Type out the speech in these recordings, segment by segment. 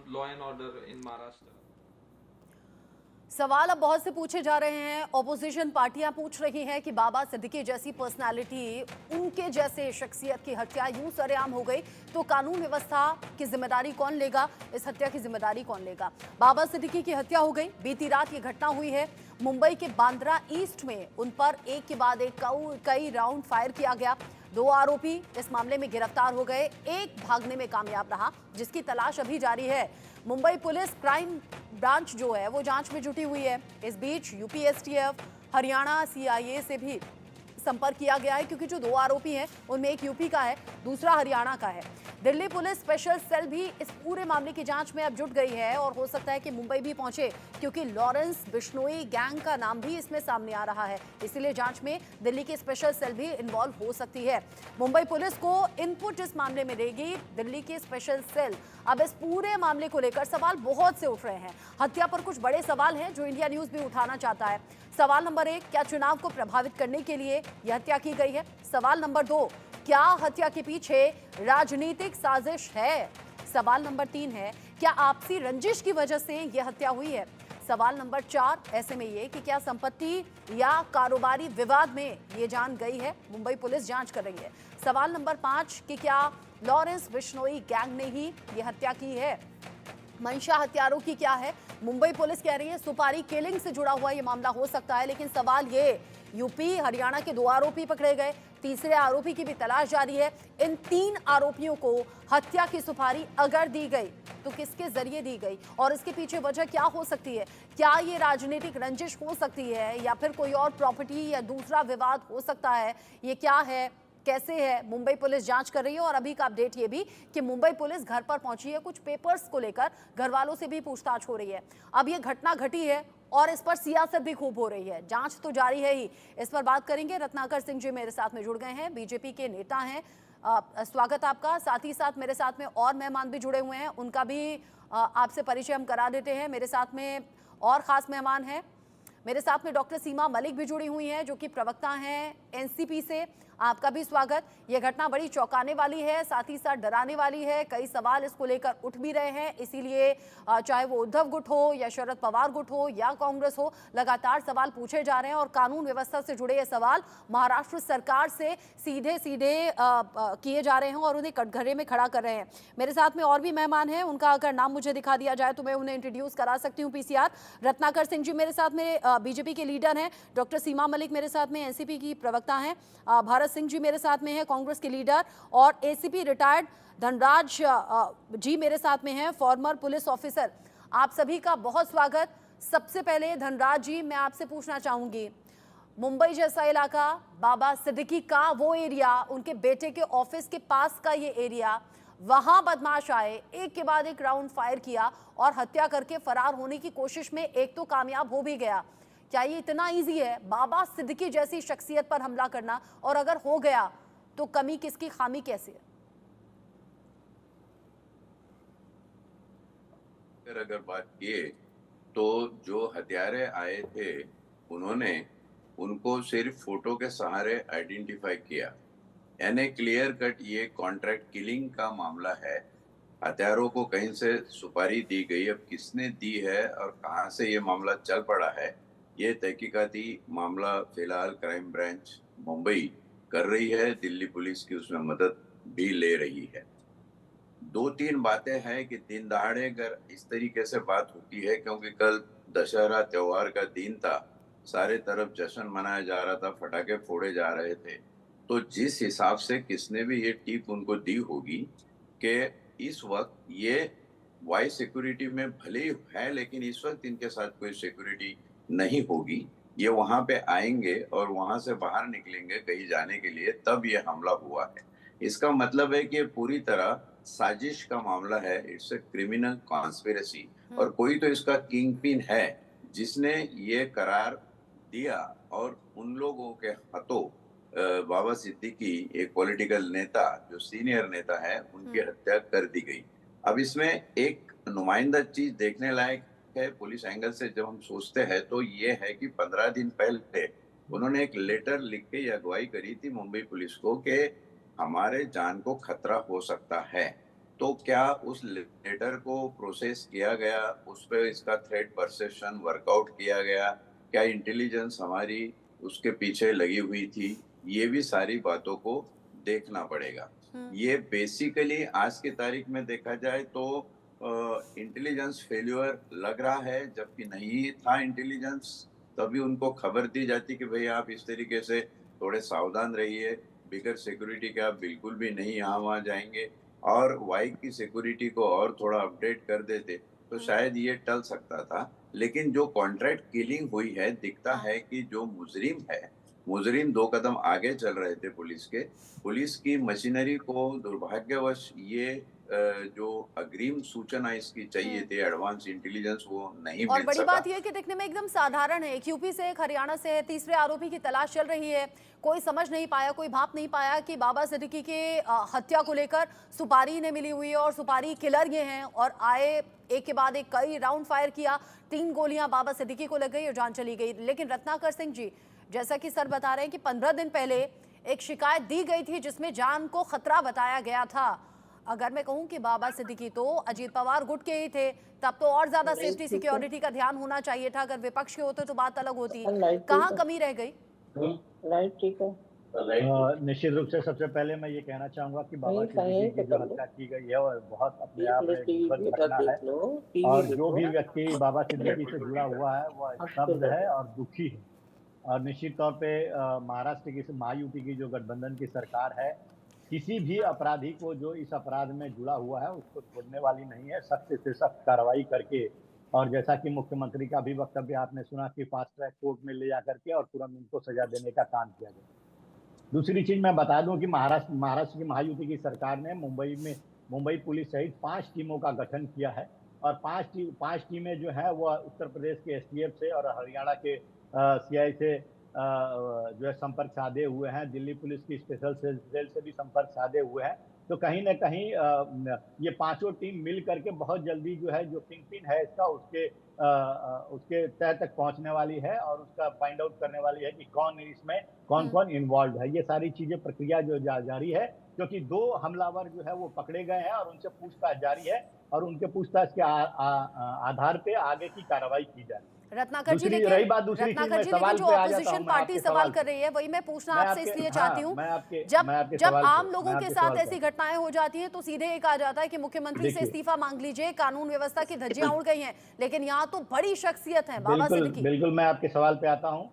law and order in Maharashtra? सवाल अब बहुत से पूछे जा रहे हैं। ऑपोजिशन पार्टियां पूछ रही हैं कि बाबा सिद्दीकी जैसी पर्सनालिटी, उनके जैसे शख्सियत की हत्या यूं सरेआम हो गई तो कानून व्यवस्था की जिम्मेदारी कौन लेगा, इस हत्या की जिम्मेदारी कौन लेगा। बाबा सिद्दीकी की हत्या हो गई, बीती रात ये घटना हुई है मुंबई के बांद्रा ईस्ट में। उन पर एक के बाद एक कई राउंड फायर किया गया। 2 आरोपी इस मामले में गिरफ्तार हो गए, एक भागने में कामयाब रहा जिसकी तलाश अभी जारी है। मुंबई पुलिस क्राइम ब्रांच जो है वो जांच में जुटी हुई है। इस बीच यूपी एसटीएफ, हरियाणा सीआईए से भी संपर्क किया गया है क्योंकि जो 2 आरोपी हैं उनमें एक यूपी का है, दूसरा हरियाणा का है। दिल्ली पुलिस स्पेशल सेल भी इस पूरे मामले की जांच में अब जुट गई है और हो सकता है कि मुंबई भी पहुंचे क्योंकि लॉरेंस बिश्नोई गैंग का नाम भी इसमें सामने आ रहा है। इसीलिए जांच में दिल्ली की स्पेशल सेल भी इन्वॉल्व हो सकती है। मुंबई पुलिस को इनपुट इस मामले में देगी दिल्ली की स्पेशल सेल। अब इस पूरे मामले को लेकर सवाल बहुत से उठ रहे हैं। हत्या पर कुछ बड़े सवाल हैं जो इंडिया न्यूज भी उठाना चाहता है। सवाल नंबर 1, क्या चुनाव को प्रभावित करने के लिए यह हत्या की गई है? सवाल नंबर 2, क्या हत्या के पीछे राजनीतिक साजिश है? सवाल नंबर 3 है, क्या आपसी रंजिश की वजह से यह हत्या हुई है? सवाल नंबर 4 ऐसे में ये कि क्या संपत्ति या कारोबारी विवाद में ये जान गई है? मुंबई पुलिस जांच कर रही है। सवाल नंबर 5 कि क्या लॉरेंस बिश्नोई गैंग ने ही ये हत्या की है? मंशा हत्यारों की क्या है? मुंबई पुलिस कह रही है सुपारी किलिंग से जुड़ा हुआ ये मामला हो सकता है, लेकिन सवाल ये, यूपी हरियाणा के 2 आरोपी पकड़े गए, तीसरे आरोपी की भी तलाश जारी है। इन 3 आरोपियों को हत्या की सुपारी अगर दी गई तो किसके जरिए दी गई और इसके पीछे वजह क्या हो सकती है? क्या ये राजनीतिक रंजिश हो सकती है या फिर कोई और प्रॉपर्टी या दूसरा विवाद हो सकता है? ये क्या है, कैसे है? मुंबई पुलिस जांच कर रही है और अभी का अपडेट ये भी कि मुंबई पुलिस घर पर पहुंची है, कुछ पेपर्स को लेकर घर वालों से भी पूछताछ हो रही है। अब ये घटना घटी है और इस पर सियासत भी खूब हो रही है, जांच तो जारी है ही। इस पर बात करेंगे। रत्नाकर सिंह जी मेरे साथ में जुड़ गए हैं, बीजेपी के नेता हैं। स्वागत आपका। साथ ही साथ मेरे साथ में और मेहमान भी जुड़े हुए हैं, उनका भी आपसे परिचय हम करा देते हैं। मेरे साथ में और खास मेहमान हैं, मेरे साथ में डॉक्टर सीमा मलिक भी जुड़ी हुई हैं जो कि प्रवक्ता हैं एनसीपी से। आपका भी स्वागत। यह घटना बड़ी चौंकाने वाली है, साथ ही साथ डराने वाली है। कई सवाल इसको लेकर उठ भी रहे हैं, इसीलिए चाहे वो उद्धव गुट हो या शरद पवार गुट हो या कांग्रेस हो, लगातार सवाल पूछे जा रहे हैं और कानून व्यवस्था से जुड़े ये सवाल महाराष्ट्र सरकार से सीधे सीधे किए जा रहे हैं और उन्हें कटघरे में खड़ा कर रहे हैं। मेरे साथ में और भी मेहमान हैं, उनका अगर नाम मुझे दिखा दिया जाए तो मैं उन्हें इंट्रोड्यूस करा सकती हूँ। पीसीआर रत्नाकर सिंह जी मेरे साथ में बीजेपी के लीडर हैं, डॉक्टर सीमा मलिक मेरे साथ में एनसीपी की प्रवक्ता हैं, भारत सिंह जी मेरे साथ में हैं कांग्रेस के लीडर, और एसीपी रिटायर्ड धनराज जी मेरे साथ में हैं, फॉर्मर पुलिस ऑफिसर। आप सभी का बहुत स्वागत। सबसे पहले धनराज जी, मैं आपसे पूछना चाहूंगी, मुंबई जैसा इलाका, बाबा सिद्दीकी का वो एरिया, उनके बेटे के ऑफिस के पास का ये एरिया, वहां बदमाश आए, एक के बाद एक राउंड फायर किया और हत्या करके फरार होने की कोशिश में एक तो कामयाब हो भी गया। क्या ये इतना इजी है बाबा सिद्दीकी जैसी शख्सियत पर हमला करना? और अगर हो गया तो कमी किसकी, खामी कैसी है? अगर बात किए तो जो हत्यारे आए थे उन्होंने उनको सिर्फ फोटो के सहारे आइडेंटिफाई किया, यानी क्लियर कट ये कॉन्ट्रैक्ट किलिंग का मामला है। हत्यारों को कहीं से सुपारी दी गई, अब किसने दी है और कहां से ये मामला चल पड़ा है, ये तहकीकाती मामला फिलहाल क्राइम ब्रांच मुंबई कर रही है। दिल्ली पुलिस की उसमें मदद भी ले रही है। 2-3 बातें हैं कि दिन दहाड़े अगर इस तरीके से बात होती है, क्योंकि कल दशहरा त्योहार का दिन था, सारे तरफ जश्न मनाया जा रहा था, फटाके फोड़े जा रहे थे, तो जिस हिसाब से किसने भी ये टिप उनको दी होगी कि इस वक्त ये वाई सिक्योरिटी में भले ही है लेकिन इस वक्त इनके साथ कोई सिक्योरिटी नहीं होगी, ये वहां पे आएंगे और वहां से बाहर निकलेंगे कहीं जाने के लिए, तब ये हमला हुआ है। इसका मतलब है कि पूरी तरह साजिश का मामला है, इट्स अ क्रिमिनल कॉन्स्पिरेसी, और कोई तो इसका किंग पिन है जिसने ये करार दिया और उन लोगों के हाथों बाबा सिद्दीकी, एक पॉलिटिकल नेता जो सीनियर नेता है, उनकी हत्या कर दी गई। अब इसमें एक नुमाइंदा चीज देखने लायक है पुलिस एंगल से जब हम सोचते हैं, तो ये है कि 15 दिन पहले उन्होंने एक लेटर लिख के अगवाई करी थी मुंबई पुलिस को कि हमारे जान को खतरा हो सकता है। तो क्या उस लेटर को प्रोसेस किया गया, उस पर इसका थ्रेट परसेप्शन वर्कआउट किया गया, क्या इंटेलिजेंस हमारी उसके पीछे लगी हुई थी, ये भी सारी बातों को देखना पड़ेगा। ये बेसिकली आज की तारीख में देखा जाए तो इंटेलिजेंस फेल्यूर लग रहा है, जबकि नहीं था इंटेलिजेंस। तभी उनको खबर दी जाती कि भाई आप इस तरीके से थोड़े सावधान रहिए, बिगर सिक्योरिटी के आप बिल्कुल भी नहीं यहाँ वहाँ जाएंगे, और वाई की सिक्योरिटी को और थोड़ा अपडेट कर देते तो शायद ये टल सकता था। लेकिन जो कॉन्ट्रैक्ट किलिंग हुई है, दिखता है कि जो मुजरिम है, मुजरिम 2 कदम आगे चल रहे थे पुलिस की मशीनरी को दुर्भाग्यवश ये जो अग्रिम सूचना इसकी चाहिए थी, एडवांस इंटेलिजेंस, वो नहीं और मिल बड़ी सका। बात यह है कि दिखने में एकदम साधारण है। एक यूपी से, एक हरियाणा से है, तीसरे आरोपी की तलाश चल रही है। कोई समझ नहीं पाया, कोई भाप नहीं पाया कि बाबा सिद्दीकी के हत्या को लेकर सुपारी ने मिली हुई है और सुपारी किलर ये हैं, और आए एक के बाद एक कई राउंड फायर किया, 3 गोलियां बाबा सिद्दीकी को लग गई और जान चली गई। लेकिन रत्नाकर सिंह जी, जैसा कि सर बता रहे हैं कि 15 दिन पहले एक शिकायत दी गई थी जिसमें जान को खतरा बताया गया था। अगर मैं कहूं कि बाबा सिद्दीकी तो अजीत पवार गुट के ही थे, तब तो और ज्यादा सेफ्टी सिक्योरिटी का ध्यान होना चाहिए था। अगर विपक्ष के होते तो बात अलग होती। कहाँ कमी रह गई? ठीक है। निश्चित रूप से सबसे पहले मैं ये कहना चाहूंगा कि बाबा सिद्दीकी की जो हत्या की गई है वो बहुत अपने आप में दुखद घटना है, और जो भी व्यक्ति बाबा सिद्दीकी से जुड़ा हुआ है वह स्तब्ध है और दुखी है। और निश्चित तौर पे महाराष्ट्र की महायुति की जो गठबंधन की सरकार है, किसी भी अपराधी को जो इस अपराध में जुड़ा हुआ है उसको छोड़ने वाली नहीं है, सख्त से सख्त कार्रवाई करके। और जैसा कि मुख्यमंत्री का भी वक्तव्य आपने सुना कि फास्ट ट्रैक कोर्ट में ले जाकर के और तुरंत उनको सजा देने का काम किया गया। दूसरी चीज मैं बता दूं कि महाराष्ट्र की महायुति की सरकार ने मुंबई पुलिस सहित 5 टीमों का गठन किया है, और 5 टीमें जो है वो उत्तर प्रदेश के एसटीएफ से और हरियाणा के सीआई से जो है संपर्क साधे हुए हैं, दिल्ली पुलिस की स्पेशल सेल से भी संपर्क साधे हुए हैं। तो कहीं ना कहीं ये 5 टीम मिल करके बहुत जल्दी जो है जो किंग पिन है इसका उसके तह तक पहुंचने वाली है, और उसका फाइंड आउट करने वाली है कि कौन इसमें कौन इन्वॉल्व है। ये सारी चीजें प्रक्रिया जो जारी है, क्योंकि 2 हमलावर जो है वो पकड़े गए हैं और उनसे पूछताछ जारी है, और उनके पूछताछ के आधार पे आगे की कार्रवाई की जाए। रत्नाकर जी, रही बात दूसरी चीज, मैं सवाल जो पे आ जाता ऑपोजिशन हूं, पार्टी सवाल कर रही है वही मैं पूछना आपसे इसलिए चाहती हूँ। जब आम लोगों के साथ ऐसी घटनाएं हो जाती हैं तो सीधे ये कहा जाता है कि मुख्यमंत्री से इस्तीफा मांग लीजिए, कानून व्यवस्था की धज्जियां उड़ गई हैं। लेकिन यहाँ तो बड़ी शख्सियत है बाबा सिद्दीकी। बिल्कुल मैं आपके सवाल पे आता हूँ।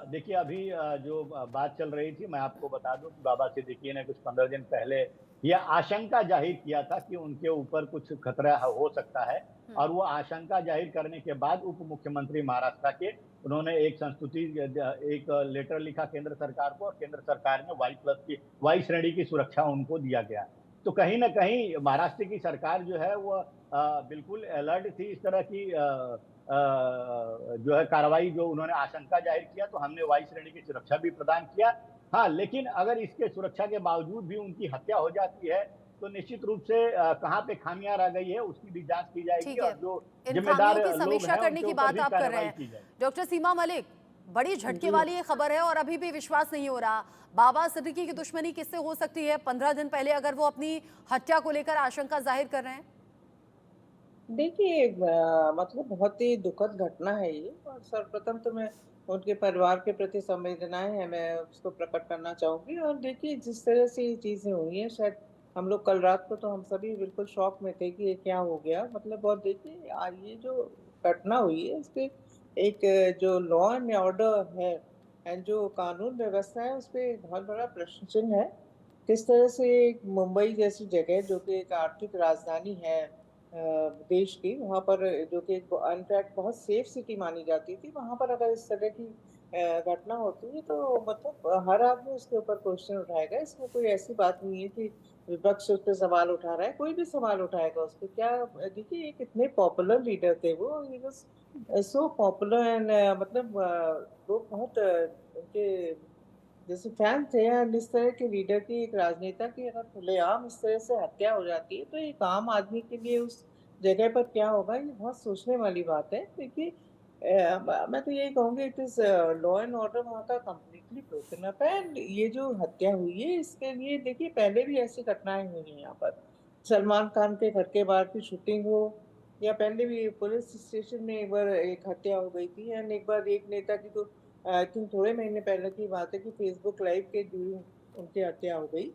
देखिए अभी जो बात चल रही थी, मैं आपको बता दूं कि बाबा सिद्दीकी ने कुछ 15 दिन पहले यह आशंका जाहिर किया था कि उनके ऊपर कुछ खतरा हो सकता है, और वो आशंका जाहिर करने के बाद उप मुख्यमंत्री महाराष्ट्र के उन्होंने एक लेटर लिखा केंद्र सरकार को, और केंद्र सरकार ने वाई श्रेणी की सुरक्षा उनको दिया गया। तो कहीं ना कहीं महाराष्ट्र की सरकार जो है वो बिल्कुल अलर्ट थी इस तरह की जो है कार्रवाई, जो उन्होंने आशंका जाहिर किया तो हमने वाई श्रेणी की सुरक्षा भी प्रदान किया। हाँ, लेकिन अगर इसके सुरक्षा के बावजूद भी उनकी हत्या हो जाती है तो निश्चित रूप से कहां पे खामियां रह गई है उसकी भी जांच की जाएगी, और जो जिम्मेदार की समीक्षा करने की बात आप कर रहे हैं। डॉक्टर सीमा मलिक, बड़ी झटके वाली ये खबर है और अभी भी विश्वास नहीं हो रहा। बाबा सिद्दीकी की दुश्मनी किससे हो सकती है 15 दिन पहले, अगर वो अपनी हत्या को लेकर आशंका जाहिर कर रहे हैं? देखिए मतलब बहुत ही दुखद घटना है ये, और सर्वप्रथम तो मैं उनके परिवार के प्रति संवेदनाएं हैं, मैं उसको प्रकट करना चाहूंगी। और देखिए जिस तरह से ये चीजें हुई हैं, शायद हम लोग कल रात को तो हम सभी बिल्कुल शॉक में थे कि ये क्या हो गया, मतलब। और देखिए ये जो घटना हुई है इसके एक जो लॉ एंड ऑर्डर है एंड जो कानून व्यवस्था है उस पर बहुत बड़ा प्रश्न चिन्ह है। किस तरह से मुंबई जैसी जगह जो कि एक आर्थिक राजधानी है देश की, वहाँ पर जो कि इनफैक्ट बहुत सेफ सिटी मानी जाती थी, वहाँ पर अगर इस तरह की घटना होती है तो मतलब हर आदमी उसके ऊपर क्वेश्चन उठाएगा। इसमें कोई ऐसी बात नहीं है कि विपक्ष उस पर सवाल उठा रहा है, कोई भी सवाल उठाएगा उस पर। क्या देखिए ये कितने पॉपुलर लीडर थे वो, he was so popular and मतलब लोग बहुत उनके जैसे फैन थे। एंड इस तरह के लीडर की, एक राजनेता की अगर खुलेआम इस तरह से हत्या हो जाती है तो एक आम आदमी के लिए उस जगह पर क्या होगा, ये बहुत सोचने वाली बात है। देखिए मैं तो यही कहूँगी it is law and order वहाँ का कम्प्लीटली ब्रोकन अप है। एंड ये जो हत्या हुई है इसके लिए देखिए पहले भी ऐसी घटनाएं हुई हैं यहाँ पर, सलमान खान के घर के बाहर की शूटिंग हो, या पहले भी पुलिस स्टेशन में एक बार एक हत्या हो गई थी, एंड एक बार एक नेता की तो आई थिंक थोड़े महीने पहले की बात है कि फेसबुक लाइव के ड्यूरिंग उनकी हत्या हो गई।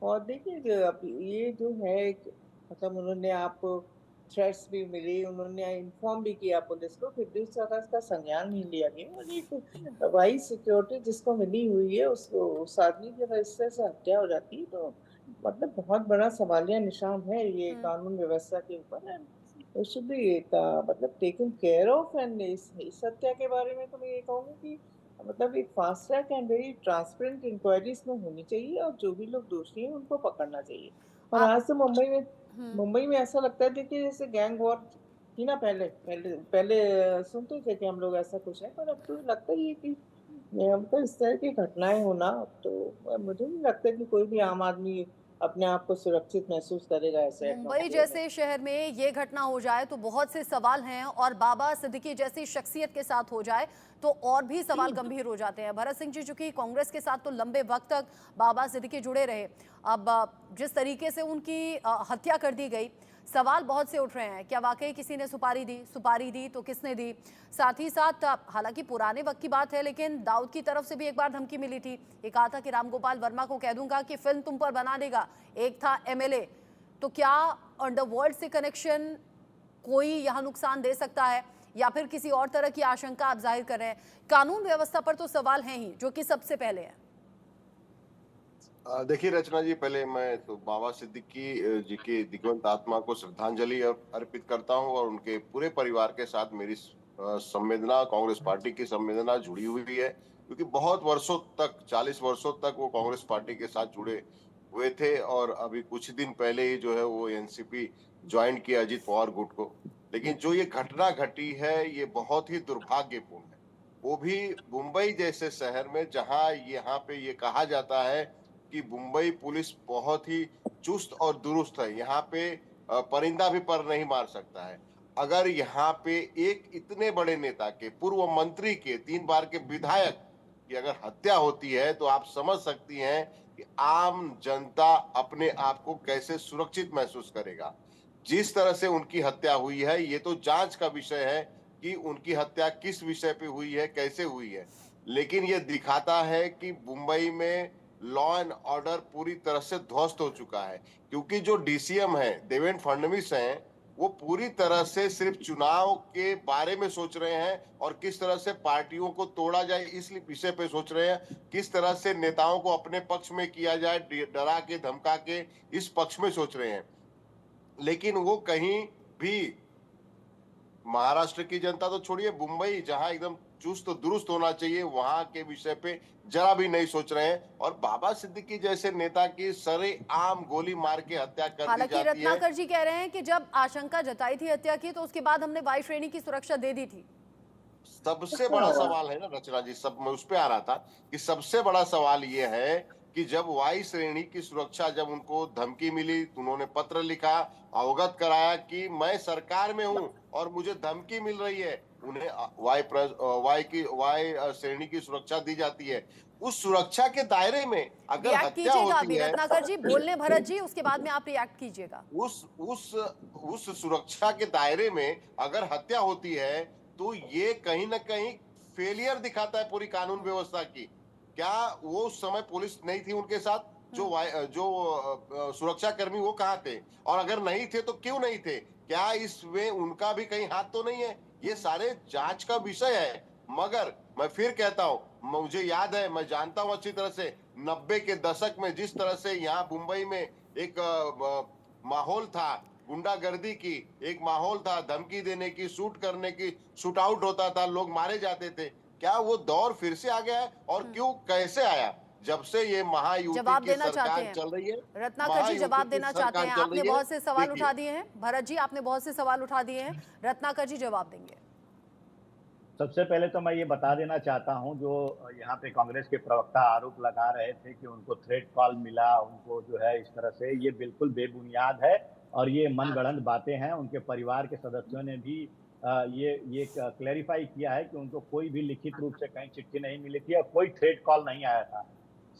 और देखिए अब ये जो है मतलब उन्होंने आपको थ्रेट्स भी मिली, उन्होंने इन्फॉर्म भी किया पुलिस को, फिर भी इसका संज्ञान नहीं लिया गया। और एक वाइस सिक्योरिटी जिसको मिली हुई है उसको उस आदमी की अगर इस तरह से हत्या हो जाती है तो मतलब बहुत बड़ा सवालिया निशान है ये कानून व्यवस्था के ऊपर। इट शुड बी मतलब टेकन केयर ऑफ। एंड इस हत्या के बारे में तो मैं ये कहूँगी कि मतलब एक fast track and very transparent inquiry इसमें होनी चाहिए, और जो भी लोग दोषी हैं उनको पकड़ना चाहिए। और आज तो मुंबई में ऐसा लगता है देखिए जैसे गैंग वॉर थी ना, पहले पहले पहले सुनते थे कि हम लोग ऐसा कुछ है, पर अब तो लगता ही है कि मतलब इस तरह की घटनाएं होना, तो मुझे नहीं लगता कि कोई भी आम आदमी अपने आप को सुरक्षित महसूस करेगा ऐसे मुंबई जैसे शहर में ये घटना हो जाए तो बहुत से सवाल हैं, और बाबा सिद्दीकी जैसी शख्सियत के साथ हो जाए तो और भी सवाल गंभीर हो जाते हैं। भरत सिंह जी चूंकि कांग्रेस के साथ तो लंबे वक्त तक बाबा सिद्दीकी जुड़े रहे, अब जिस तरीके से उनकी हत्या कर दी गई, सवाल बहुत से उठ रहे हैं। क्या वाकई किसी ने सुपारी दी तो किसने दी? साथ ही साथ हालांकि पुराने वक्त की बात है, लेकिन दाऊद की तरफ से भी एक बार धमकी मिली थी। ये कहा था कि रामगोपाल वर्मा को कह दूंगा कि फिल्म तुम पर बना देगा। एक था एमएलए। तो क्या अंडरवर्ल्ड से कनेक्शन कोई यहाँ नुकसान दे सकता है, या फिर किसी और तरह की आशंका आप जाहिर कर रहे हैं? कानून व्यवस्था पर तो सवाल है ही, जो कि सबसे पहले है। देखिए रचना जी, पहले मैं तो बाबा सिद्दीकी जी की दिग्वंत आत्मा को श्रद्धांजलि अर्पित करता हूं, और उनके पूरे परिवार के साथ मेरी संवेदना, कांग्रेस पार्टी की संवेदना जुड़ी हुई है, क्योंकि बहुत वर्षों तक 40 वर्षों तक वो कांग्रेस पार्टी के साथ जुड़े हुए थे, और अभी कुछ दिन पहले ही जो है वो एनसीपी ज्वाइन किया अजीत पवार गुट को। लेकिन जो ये घटना घटी है ये बहुत ही दुर्भाग्यपूर्ण है, वो भी मुंबई जैसे शहर में, जहां यहाँ पे ये कहा जाता है कि मुंबई पुलिस बहुत ही चुस्त और दुरुस्त है, यहाँ पे परिंदा भी पर नहीं मार सकता है। अगर यहाँ पे एक इतने बड़े नेता के, पूर्व मंत्री के, 3 बार के विधायक की अगर हत्या होती है तो आप समझ सकती हैं कि आम जनता अपने आप को कैसे सुरक्षित महसूस करेगा। जिस तरह से उनकी हत्या हुई है ये तो जांच का विषय है कि उनकी हत्या किस विषय पे हुई है, कैसे हुई है, लेकिन ये दिखाता है कि मुंबई में लॉ एंड ऑर्डर पूरी तरह से ध्वस्त हो चुका है, क्योंकि जो डीसीएम है देवेंद्र फडणवीस हैं, वो पूरी तरह से सिर्फ चुनाव के बारे में सोच रहे हैं, और किस तरह से पार्टियों को तोड़ा जाए इस विषय पे सोच रहे हैं, किस तरह से नेताओं को अपने पक्ष में किया जाए, डरा के धमका के इस पक्ष में सोच रहे हैं। लेकिन वो कहीं भी महाराष्ट्र की जनता तो छोड़िए, मुंबई जहां एकदम चुस्त दुरुस्त होना चाहिए वहां के विषय पे जरा भी नहीं सोच रहे हैं, और बाबा सिद्दीकी जैसे नेता की सरेआम गोली मार के हत्या कर दी हालांकि जाती है। रत्नाकर जी कह रहे हैं कि जब आशंका जताई थी हत्या की तो उसके बाद हमने वायु श्रेणी की सुरक्षा दे दी थी। सबसे बड़ा सवाल है ना रचना जी, सब मैं उस पे आ रहा था कि सबसे बड़ा सवाल ये है कि जब वाई श्रेणी की सुरक्षा, जब उनको धमकी मिली, उन्होंने पत्र लिखा, अवगत कराया कि मैं सरकार में हूं और मुझे धमकी मिल रही है, उन्हें वाई श्रेणी की सुरक्षा दी जाती है। उस सुरक्षा के दायरे में अगर हत्या होती है, रत्नाकर जी बोलने भरत जी, उसके बाद में आप रिएक्ट कीजिएगा। उस सुरक्षा के दायरे में अगर हत्या होती है तो ये कहीं ना कहीं फेलियर दिखाता है पूरी कानून व्यवस्था की। क्या वो उस समय पुलिस नहीं थी उनके साथ? जो सुरक्षा कर्मी वो कहाँ थे, और अगर नहीं थे तो क्यों नहीं थे? क्या इसमें उनका भी कहीं हाथ तो नहीं है? ये सारे जांच का विषय है। मगर मैं फिर कहता हूं, मुझे याद है, मैं जानता हूं अच्छी तरह से 90 के दशक में जिस तरह से यहाँ मुंबई में एक माहौल था गुंडागर्दी की, एक माहौल था धमकी देने की, शूट करने की, शूट आउट होता था, लोग मारे जाते थे। क्या वो दौर फिर से आ गया है, और क्यों, कैसे आया? जब से ये महायुति की सरकार चल रही है। रत्नाकर जी जवाब देना चाहते हैं। आपने बहुत से सवाल उठा दिए हैं भरत जी, आपने बहुत से सवाल उठा दिए हैं। रत्नाकर जी जवाब देंगे। सबसे पहले तो मैं ये बता देना चाहता हूं, जो यहाँ पे कांग्रेस के प्रवक्ता आरोप लगा रहे थे कि उनको थ्रेट कॉल मिला, उनको जो है इस तरह से, ये बिल्कुल बेबुनियाद है और ये मनगढ़ंत बातें हैं। उनके परिवार के सदस्यों ने भी ये क्लैरिफाई किया है कि उनको कोई भी लिखित रूप से कहीं चिट्ठी नहीं मिली थी और कोई थ्रेट कॉल नहीं आया था।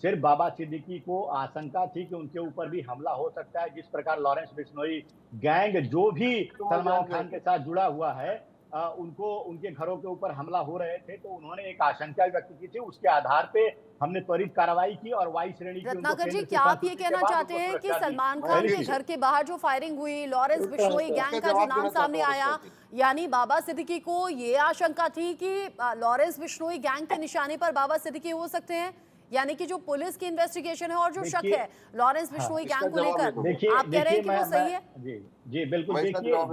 सिर्फ बाबा सिद्दीकी को आशंका थी कि उनके ऊपर भी हमला हो सकता है। जिस प्रकार लॉरेंस बिश्नोई गैंग जो भी सलमान खान के साथ जुड़ा हुआ है, उनको उनके घरों के ऊपर हमला हो रहे थे, तो उन्होंने एक आशंका व्यक्त की थी। उसके आधार पे हमने त्वरित कार्रवाई की और वाई श्रेणी की रत्नाकर जी, क्या आप ये कहना चाहते हैं कि सलमान खान के घर के बाहर जो फायरिंग हुई, लॉरेंस बिश्नोई गैंग का जो नाम सामने आया, यानी बाबा सिद्दीकी को ये आशंका थी कि लॉरेंस बिश्नोई गैंग के निशाने पर बाबा सिद्दीकी हो सकते हैं? यानी कि जो पुलिस की इन्वेस्टिगेशन है और जो शक है लॉरेंस बिश्नोई गैंग को लेकर, आप कह रहे हैं कि वो सही है? जी बिल्कुल।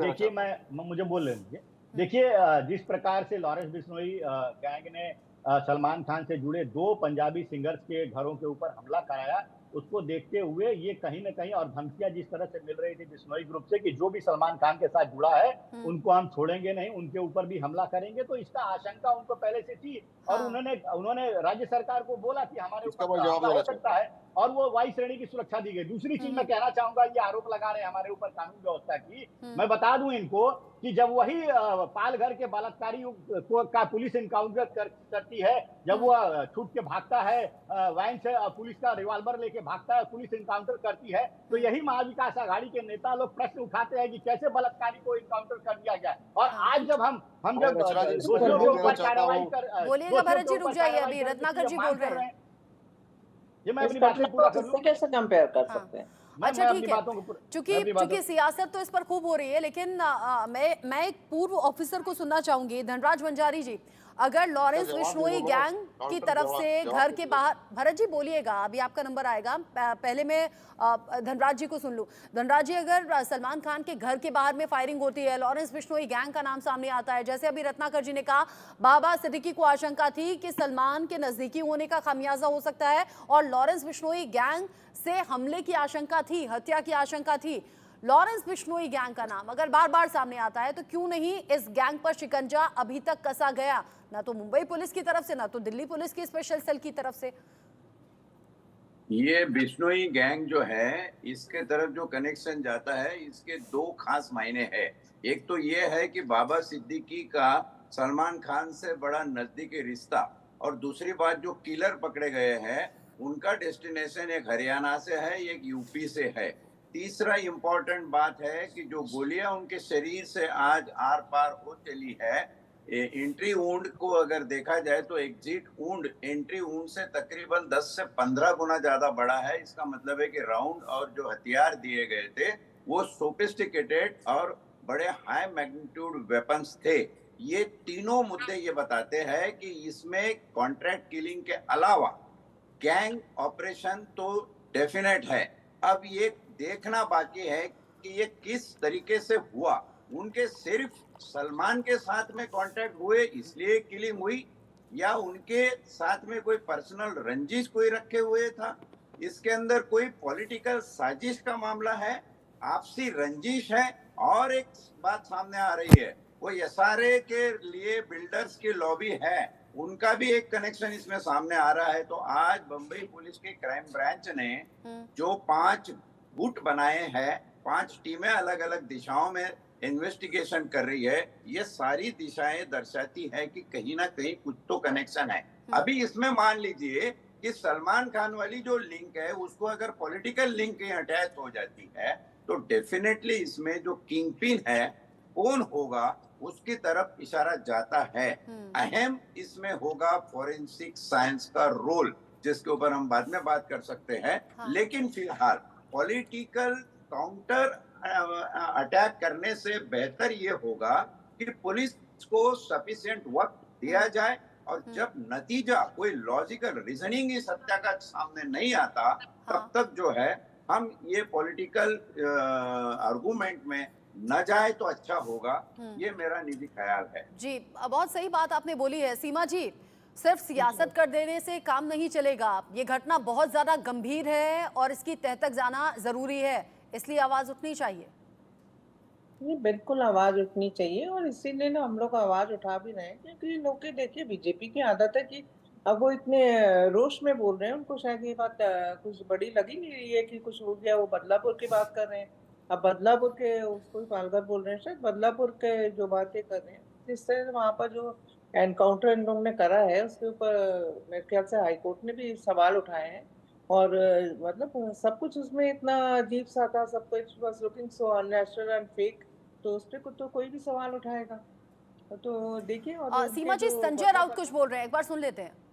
देखिए मैं मुझे बोल लेने दीजिए। देखिए, जिस प्रकार से लॉरेंस बिश्नोई गैंग ने सलमान खान से जुड़े 2 पंजाबी सिंगर्स के घरों के ऊपर हमला कराया, उसको देखते हुए ये कहीं न कहीं, और धमकियां जिस तरह से मिल रही थी बिश्नोई ग्रुप से कि जो भी सलमान खान के साथ जुड़ा है उनको हम छोड़ेंगे नहीं, उनके ऊपर भी हमला करेंगे, तो इसका आशंका उनको पहले से थी। और उन्होंने राज्य सरकार को बोला कि हमारे ऊपर हमला हो सकता है, और वो वाई श्रेणी की सुरक्षा दी गई। दूसरी चीज मैं कहना चाहूंगा, ये आरोप लगा रहे हैं हमारे ऊपर कानून व्यवस्था की, मैं बता दूं इनको कि जब वही पालघर के बलात्कारी का पुलिस इनकाउंटर करती है, जब वो छूट के भागता है, वैन से पुलिस का रिवॉल्वर लेके भागता है, पुलिस इनकाउंटर करती है, तो यही महाविकास आघाड़ी के नेता लोग प्रश्न उठाते हैं कि कैसे बलात्कारी को इनकाउंटर कर दिया गया। और आज जब हम जब दोषियों के ऊपर कार्रवाई कर, बोलिएगा भरत जी, रुक जाइए, अभी रत्नाकर जी बोल रहे हैं। ये मैं अपनी बात पूरा कर लूं, कैसे कंपेयर कर सकते हैं? अच्छा ठीक है, चूंकि सियासत तो इस पर खूब हो रही है, लेकिन मैं एक पूर्व ऑफिसर को सुनना चाहूंगी। धनराज वंजारी जी, अगर लॉरेंस बिश्नोई गैंग की तरफ से घर के बाहर, भरत जी बोलिएगा, अभी आपका नंबर आएगा, पहले मैं धनराज जी को सुन लूं। धनराज जी, अगर सलमान खान के घर के बाहर में फायरिंग होती है, लॉरेंस बिश्नोई गैंग का नाम सामने आता है, जैसे अभी रत्नाकर जी ने कहा, बाबा सिद्दीकी को आशंका थी कि सलमान के नजदीकी होने का खामियाजा हो सकता है, और लॉरेंस बिश्नोई गैंग से हमले की आशंका थी, हत्या की आशंका थी। लॉरेंस बिश्नोई गैंग का नाम अगर बार बार सामने आता है, तो क्यों नहीं इस गैंग पर शिकंजा अभी तक कसा गया, ना तो मुंबई पुलिस की तरफ से, ना तो दिल्ली पुलिस की स्पेशल सेल की तरफ से? ये बिश्नोई गैंग जो है, इसके तरफ जो कनेक्शन जाता है, इसके 2 खास मायने हैं। एक तो ये है कि बाबा सिद्दीकी का सलमान खान से बड़ा नजदीकी रिश्ता, और दूसरी बात, जो किलर पकड़े गए हैं उनका डेस्टिनेशन एक हरियाणा से है, एक यूपी से है। तीसरा इम्पोर्टेंट बात है कि जो गोलियां उनके शरीर से आज आर पार हो चली है, एंट्री वुंड को अगर देखा जाए तो एग्जिट वुंड एंट्री वुंड से तकरीबन 10 से 15 गुना ज्यादा बड़ा है। इसका मतलब है कि राउंड और जो हथियार दिए गए थे वो सोफिस्टिकेटेड और बड़े हाई मैग्नीट्यूड वेपन्स थे। ये तीनों मुद्दे ये बताते हैं कि इसमें कॉन्ट्रैक्ट किलिंग के अलावा गैंग ऑपरेशन तो डेफिनेट है। अब ये देखना बाकी है कि ये किस तरीके से हुआ। उनके सिर्फ सलमान के साथ में कॉन्टैक्ट हुए इसलिए किलिंग हुई, या उनके साथ में कोई पर्सनल रंजिश कोई रखे हुए था, इसके अंदर कोई पॉलिटिकल साजिश का मामला है, आपसी रंजिश है। और एक बात सामने आ रही है, वो एसआरए के लिए बिल्डर्स की लॉबी है, उनका भी एक कनेक्शन इसमें सामने आ रहा है। तो आज बंबई पुलिस के क्राइम ब्रांच ने जो 5 गुट बनाए हैं, 5 टीमें अलग अलग दिशाओं में इन्वेस्टिगेशन कर रही है, ये सारी दिशाएं दर्शाती है कि कहीं ना कहीं कुछ तो कनेक्शन है। अभी इसमें मान लीजिए कि सलमान खान वाली जो लिंक है उसको अगर पॉलिटिकल लिंक अटैच हो जाती है, तो डेफिनेटली इसमें जो किंग पिन है कौन होगा उसकी तरफ इशारा जाता है। अहम इसमें होगा फॉरेंसिक साइंस का रोल, जिसके ऊपर हम बाद में बात कर सकते हैं। लेकिन फिलहाल पॉलिटिकल काउंटर अटैक करने से बेहतर ये होगा कि पुलिस को सफिशिएंट वक्त दिया जाए, और जब नतीजा कोई लॉजिकल रीजनिंग इस हत्या का सामने नहीं आता, तब तक जो है हम ये पॉलिटिकल आर्गुमेंट में न जाए तो अच्छा होगा। ये मेरा निजी ख्याल है। जी, बहुत सही बात आपने बोली है। सीमा जी, सिर्फ सियासत कर देने से काम नहीं चलेगा, ये घटना बहुत ज्यादा गंभीर है और इसकी तह तक जाना जरूरी है, इसलिए आवाज उठनी चाहिए। ये बिल्कुल आवाज उठनी चाहिए, और इसीलिए ना हम लोग आवाज उठा भी रहे हैं, क्योंकि लोग के देखिए बीजेपी की आदत है कि अब वो इतने रोष में बोल रहे हैं, उनको शायद ये बात कुछ बड़ी लगी नहीं रही है कि कुछ हो गया। वो बदलापुर की बात कर रहे हैं, अब बदलापुर के उसको पालघर बोल रहे हैं, शायद बदलापुर के जो बातें कर रहे हैं, जिस तरह से वहाँ पर जो एनकाउंटर इन लोगों ने करा है उसके ऊपर मेरे ख्याल से हाईकोर्ट ने भी सवाल उठाए हैं। और मतलब सब कुछ उसमें इतना अजीब सा था, सब कुछ was looking so unnatural and fake, तो उस पे तो कोई भी सवाल उठाएगा। तो देखिए, और सीमा उनके जी, जो संजय राउत कुछ बोल रहे हैं, एक बार सुन लेते हैं।